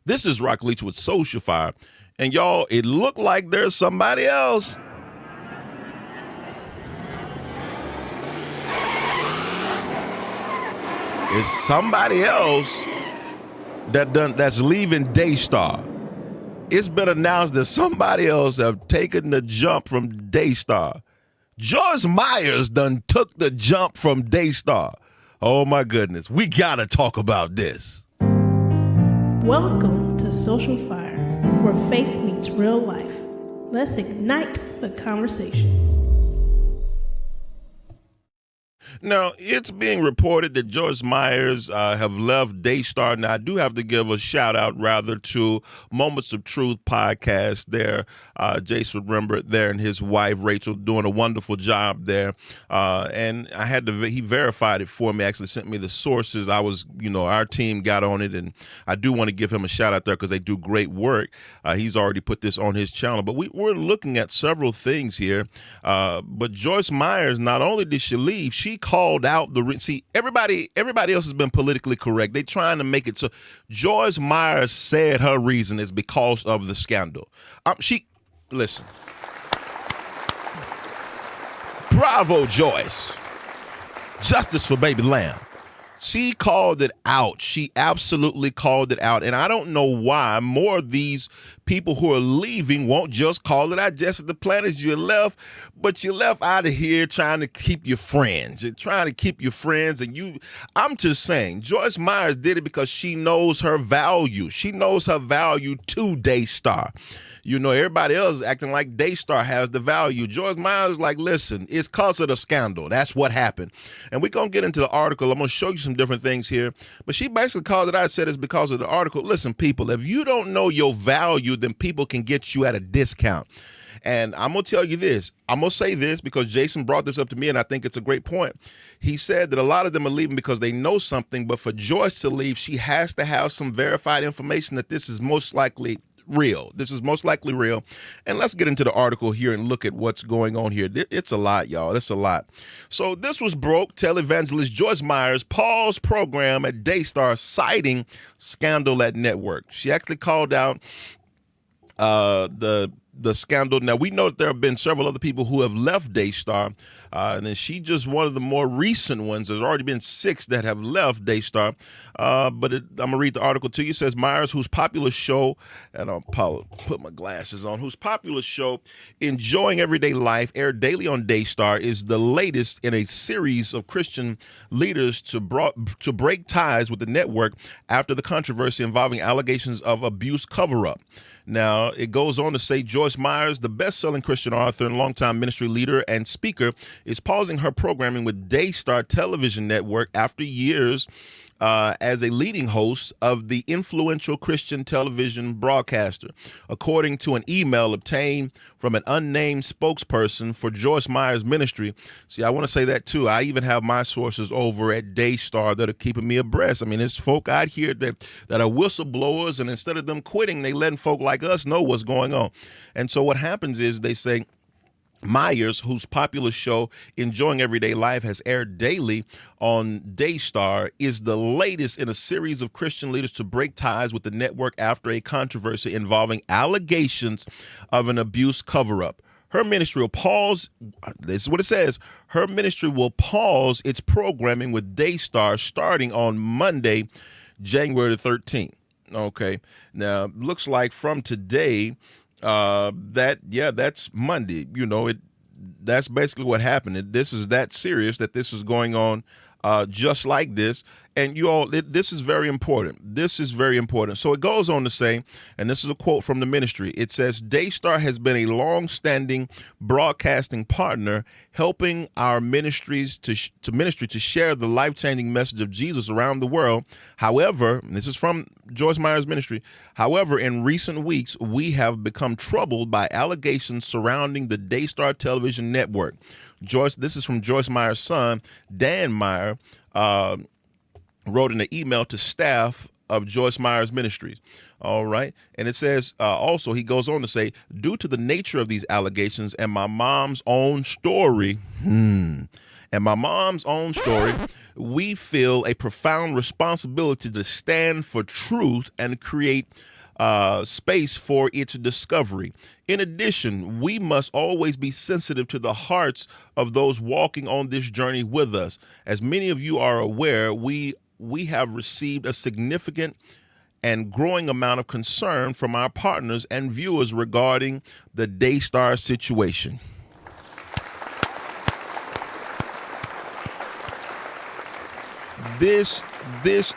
This is Rock Leach with Social Fire. And y'all, it looked like there's somebody else. It's somebody else that's leaving Daystar. It's been announced that somebody else have taken the jump from Daystar. Joyce Myers done took the jump from Daystar. Oh my goodness, we gotta talk about this. Welcome to Social Fire, where faith meets real life. Let's ignite the conversation. Now, it's being reported that Joyce Myers have left Daystar. Now, I do have to give a shout out, rather, to Moments of Truth podcast there. Jason Rembert there and his wife, Rachel, doing a wonderful job there. And I had to, he verified it for me, actually sent me the sources. Our team got on it, and I do want to give him a shout out there because they do great work. He's already put this on his channel. But we're looking at several things here. But Joyce Myers, not only did she leave, she called out everybody else has been politically correct. They're trying to make it so. Joyce Meyer said her reason is because of the scandal. Listen. Bravo, Joyce. Justice for baby lamb. She called it out. She absolutely called it out. And I don't know why more of these people who are leaving won't just call it out. Just at the planets you left, but you left out of here trying to keep your friends. You're trying to keep your friends. And I'm just saying, Joyce Myers did it because she knows her value. She knows her value to Daystar. You know, everybody else is acting like Daystar has the value. Joyce Myers is like, listen, it's because of the scandal. That's what happened. And we're going to get into the article. I'm going to show you some different things here. But she basically called it out, said it's because of the article. Listen, people, if you don't know your value, then people can get you at a discount. And I'm going to tell you this. I'm going to say this because Jason brought this up to me, and I think it's a great point. He said that a lot of them are leaving because they know something, but for Joyce to leave, she has to have some verified information that this is most likely real. This is most likely real. And let's get into the article here and look at what's going on here. It's a lot, y'all. It's a lot. So this was broke. Televangelist Joyce Myers paused program at Daystar citing scandal at network. She actually called out the scandal. Now, we know that there have been several other people who have left Daystar, and then she just one of the more recent ones. There's already been 6 that have left Daystar, I'm going to read the article to you. It says, Myers, whose popular show, and I'll put my glasses on, whose popular show, Enjoying Everyday Life, aired daily on Daystar, is the latest in a series of Christian leaders to break ties with the network after the controversy involving allegations of abuse cover-up. Now, it goes on to say Joyce Myers, the best-selling Christian author and longtime ministry leader and speaker, is pausing her programming with Daystar Television Network after years as a leading host of the influential Christian television broadcaster, according to an email obtained from an unnamed spokesperson for Joyce Myers' ministry. See, I want to say that too. I even have my sources over at Daystar that are keeping me abreast. I mean, there's folk out here that are whistleblowers, and instead of them quitting, they letting folk like us know what's going on. And so what happens is they say, Myers, whose popular show Enjoying Everyday Life has aired daily on Daystar, is the latest in a series of Christian leaders to break ties with the network after a controversy involving allegations of an abuse cover-up. Her ministry will pause, this is what it says, her ministry will pause its programming with Daystar starting on Monday, January the 13th. Okay, now looks like from today, that's Monday. You know, that's basically what happened. This is that serious that this is going on just like this. And you all, this is very important. This is very important. So it goes on to say, and this is a quote from the ministry. It says, Daystar has been a long-standing broadcasting partner, helping our ministries to ministry to share the life-changing message of Jesus around the world. However, and this is from Joyce Myers' ministry. However, in recent weeks, we have become troubled by allegations surrounding the Daystar television network. This is from Joyce Myers' son, Dan Meyer, wrote in an email to staff of Joyce Myers Ministries. All right. And it says also, he goes on to say, due to the nature of these allegations and my mom's own story, and my mom's own story, we feel a profound responsibility to stand for truth and create space for its discovery. In addition, we must always be sensitive to the hearts of those walking on this journey with us. As many of you are aware, we have received a significant and growing amount of concern from our partners and viewers regarding the Daystar situation. This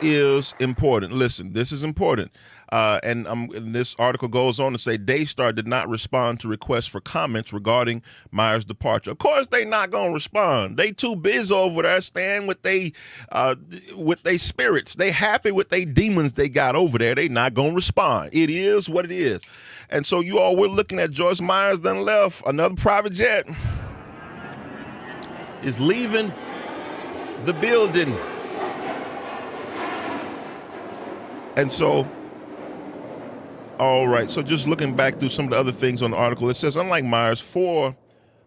is important. Listen, this is important. And this article goes on to say Daystar did not respond to requests for comments regarding Meyer's departure. Of course, they not gonna respond. They too busy over there staying with they spirits. They happy with they demons they got over there. They not gonna respond. It is what it is. And so you all, we're looking at Joyce Meyer's done left. Another private jet is leaving the building. And so, all right, so just looking back through some of the other things on the article, it says, unlike Myers, 4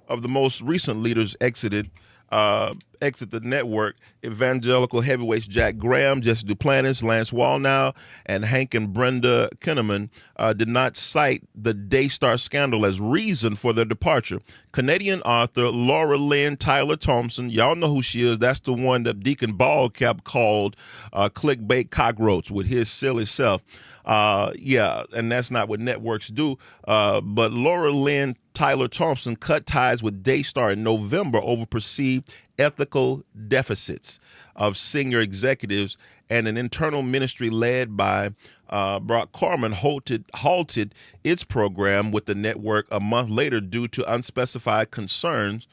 of the most recent leaders exit the network. Evangelical heavyweights Jack Graham, Jesse Duplantis, Lance Wallnau, and Hank and Brenda Kinnaman did not cite the Daystar scandal as reason for their departure. Canadian author Laura Lynn Tyler Thompson, y'all know who she is. That's the one that Deacon Ballcap called clickbait cockroach with his silly self. Yeah, and that's not what networks do. But Laura Lynn Tyler Thompson cut ties with Daystar in November over perceived ethical deficits of senior executives, and an internal ministry led by Brock Corman halted its program with the network a month later due to unspecified concerns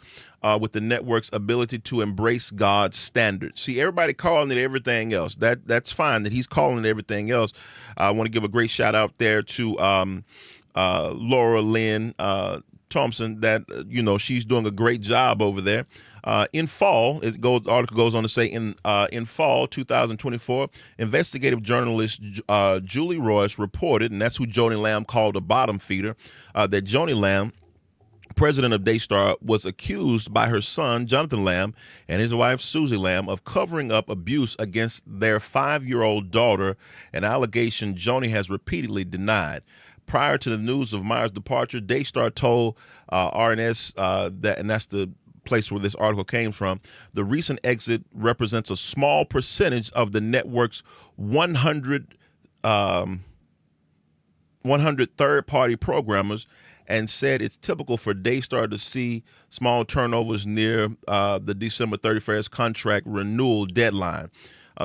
with the network's ability to embrace God's standards. See, everybody calling it everything else. That's fine that he's calling it everything else. I want to give a great shout out there to Laura Lynn Thompson, that she's doing a great job over there. In fall, the article goes on to say, in fall 2024, investigative journalist Julie Royce reported, and that's who Joni Lamb called a bottom feeder, that Joni Lamb, president of Daystar, was accused by her son, Jonathan Lamb, and his wife, Susie Lamb, of covering up abuse against their 5-year-old daughter, an allegation Joni has repeatedly denied. Prior to the news of Meyer's departure, Daystar told RNS that, and that's the place where this article came from, the recent exit represents a small percentage of the network's 100 third-party programmers, and said it's typical for Daystar to see small turnovers near the December 31st contract renewal deadline.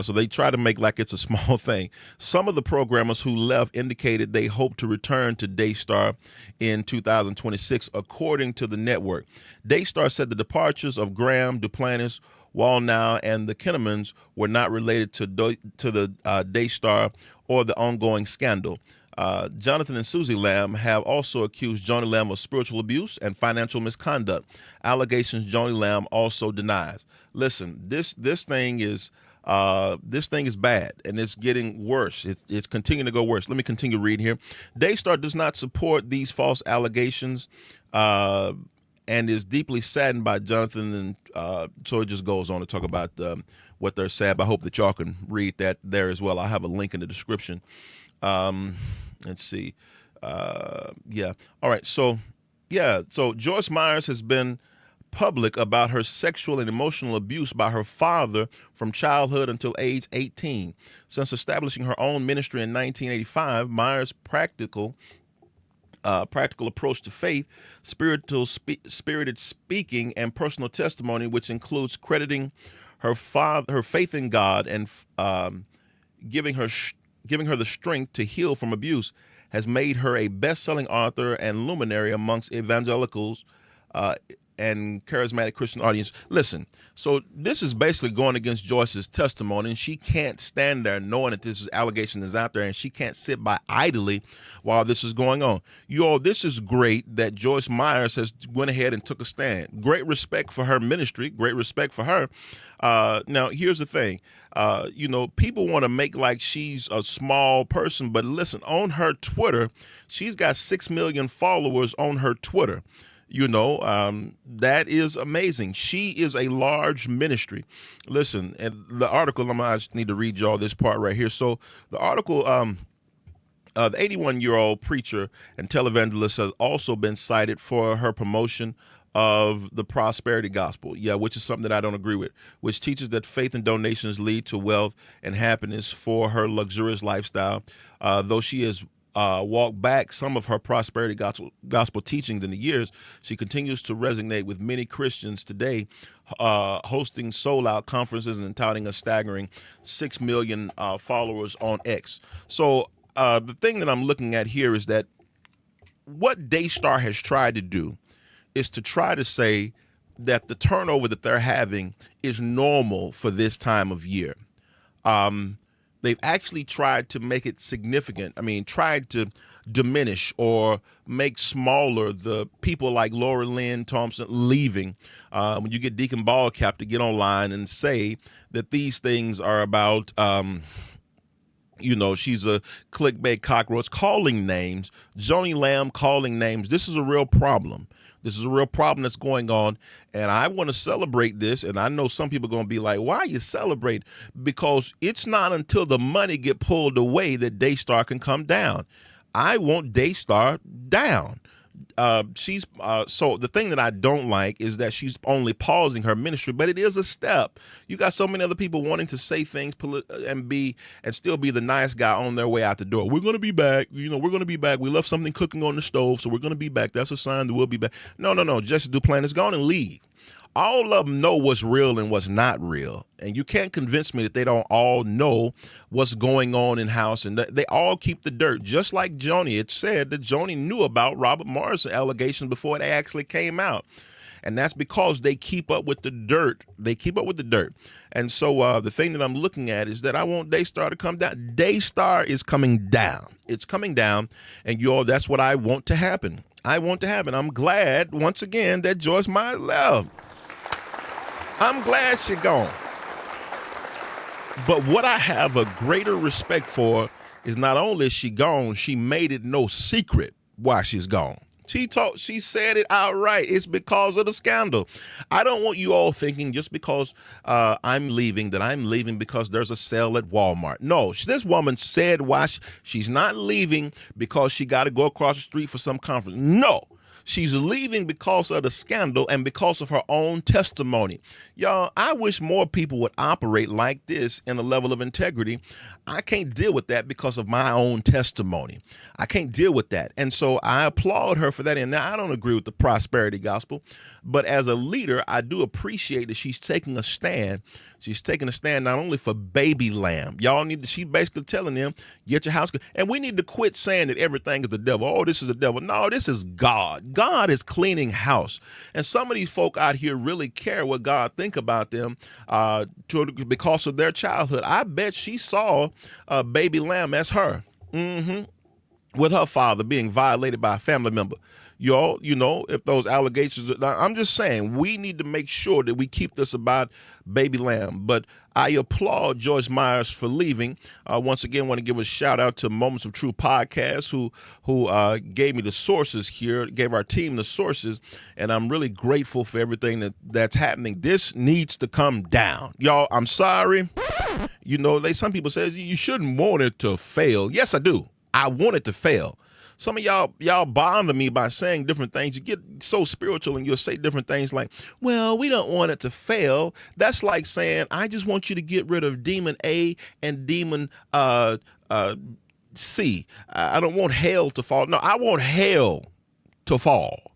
So they try to make like it's a small thing. Some of the programmers who left indicated they hope to return to Daystar in 2026, according to the network. Daystar said the departures of Graham, Duplantis, Wallnau, and the Kinnamans were not related to the Daystar or the ongoing scandal. Jonathan and Susie Lamb have also accused Joni Lamb of spiritual abuse and financial misconduct, allegations Joni Lamb also denies. Listen, this thing is bad, and it's getting worse. It's continuing to go worse. Let me continue reading here. Daystar does not support these false allegations and is deeply saddened by Jonathan. And so it just goes on to talk about what they're sad. I hope that y'all can read that there as well. I'll have a link in the description. Let's see. Yeah. All right. So Joyce Myers has been public about her sexual and emotional abuse by her father from childhood until age 18. Since establishing her own ministry in 1985, Myers' practical approach to faith, spirited speaking, and personal testimony, which includes crediting her faith in God and giving her the strength to heal from abuse, has made her a best-selling author and luminary amongst evangelicals and charismatic Christian audience. Listen, so this is basically going against Joyce's testimony, and she can't stand there knowing that this allegation is out there, and she can't sit by idly while this is going on. You all, this is great that Joyce Myers has went ahead and took a stand. Great respect for her ministry, great respect for her. Now, here's the thing. People want to make like she's a small person, but listen, on her Twitter, she's got 6 million followers on her Twitter. That is amazing. She is a large ministry. Listen, and the article, I just need to read y'all this part right here. So the article, the 81-year-old preacher and televangelist has also been cited for her promotion of the prosperity gospel, which is something that I don't agree with, which teaches that faith and donations lead to wealth and happiness for her luxurious lifestyle. Though she has walked back some of her prosperity gospel teachings in the years, she continues to resonate with many Christians today, hosting sold-out conferences and touting a staggering 6 million followers on X. So the thing that I'm looking at here is that what Daystar has tried to do is to try to say that the turnover that they're having is normal for this time of year. They've actually tried to make it significant. I mean, tried to diminish or make smaller the people like Laura Lynn Thompson leaving. When you get Deacon Ballcap to get online and say that these things are about, she's a clickbait cockroach, calling names, Joni Lamb calling names. This is a real problem. This is a real problem that's going on, and I want to celebrate this, and I know some people are going to be like, why are you celebrating? Because it's not until the money get pulled away that Daystar can come down. I want Daystar down. So the thing that I don't like is that she's only pausing her ministry, but it is a step. You got so many other people wanting to say things and still be the nice guy on their way out the door. We're going to be back. We're going to be back. We left something cooking on the stove, so we're going to be back. That's a sign that we'll be back. No. Jesse Duplantis, go on and leave. All of them know what's real and what's not real. And you can't convince me that they don't all know what's going on in house. And they all keep the dirt. Just like Joni, it said that Joni knew about Robert Morris allegations before they actually came out. And that's because they keep up with the dirt. And so the thing that I'm looking at is that I want Daystar to come down. Daystar is coming down. It's coming down. And that's what I want to happen. I'm glad, once again, that Joyce Meyer left. I'm glad she's gone. But what I have a greater respect for is not only is she gone, she made it no secret why she's gone. She said it outright. It's because of the scandal. I don't want you all thinking just because I'm leaving that I'm leaving because there's a sale at Walmart. No, this woman said why she's not leaving because she got to go across the street for some conference. No. She's leaving because of the scandal and because of her own testimony. Y'all, I wish more people would operate like this in a level of integrity. I can't deal with that because of my own testimony. I can't deal with that. And so I applaud her for that. And now I don't agree with the prosperity gospel, but as a leader, I do appreciate that she's taking a stand. She's taking a stand not only for baby lamb. She's basically telling them, get your house. And we need to quit saying that everything is the devil. Oh, this is the devil. No, this is God. God is cleaning house. And some of these folk out here really care what God think about them because of their childhood. I bet she saw baby lamb as her. With her father being violated by a family member. Y'all, if those allegations, I'm just saying, we need to make sure that we keep this about baby lamb. But I applaud Joyce Myers for leaving. Once again, want to give a shout out to Moments of Truth podcast who gave me the sources here, gave our team the sources, and I'm really grateful for everything that's happening. This needs to come down. Y'all, I'm sorry. Some people say you shouldn't want it to fail. Yes, I do. I want it to fail. Some of y'all bother me by saying different things. You get so spiritual and you'll say different things like, well, we don't want it to fail. That's like saying, I just want you to get rid of demon A and demon C. I don't want hell to fall. No, I want hell to fall.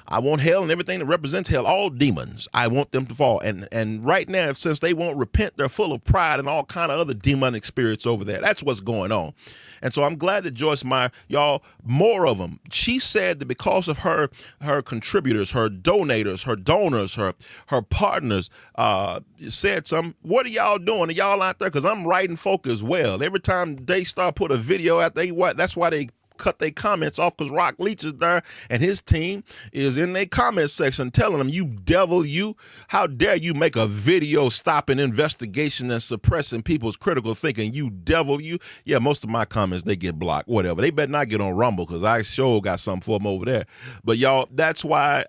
I want hell and everything that represents hell, all demons. I want them to fall. And right now, since they won't repent, they're full of pride and all kind of other demonic spirits over there. That's what's going on. And so I'm glad that Joyce Meyer, y'all, more of them. She said that because of her contributors, her donators, her donors, her partners, said something. What are y'all doing? Are y'all out there? Because I'm writing folk as well. Every time Daystar put a video out there, that's why they cut their comments off because Rock Leach is there and his team is in their comment section telling them, you devil, you, how dare you make a video stopping investigation and suppressing people's critical thinking, you devil, you. Yeah, most of my comments, they get blocked, whatever. They better not get on Rumble because I sure got something for them over there. But y'all, that's why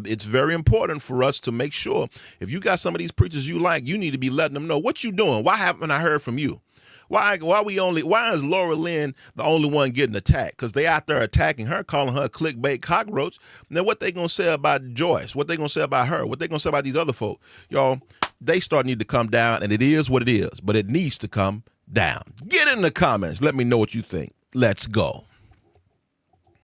it's very important for us to make sure if you got some of these preachers you like, you need to be letting them know what you doing. Why haven't I heard from you? Why is Laura Lynn the only one getting attacked? Because they out there attacking her, calling her a clickbait cockroach. Now what they gonna say about Joyce? What they gonna say about her? What they gonna say about these other folk? Y'all, Daystar need to come down, and it is what it is, but it needs to come down. Get in the comments. Let me know what you think. Let's go.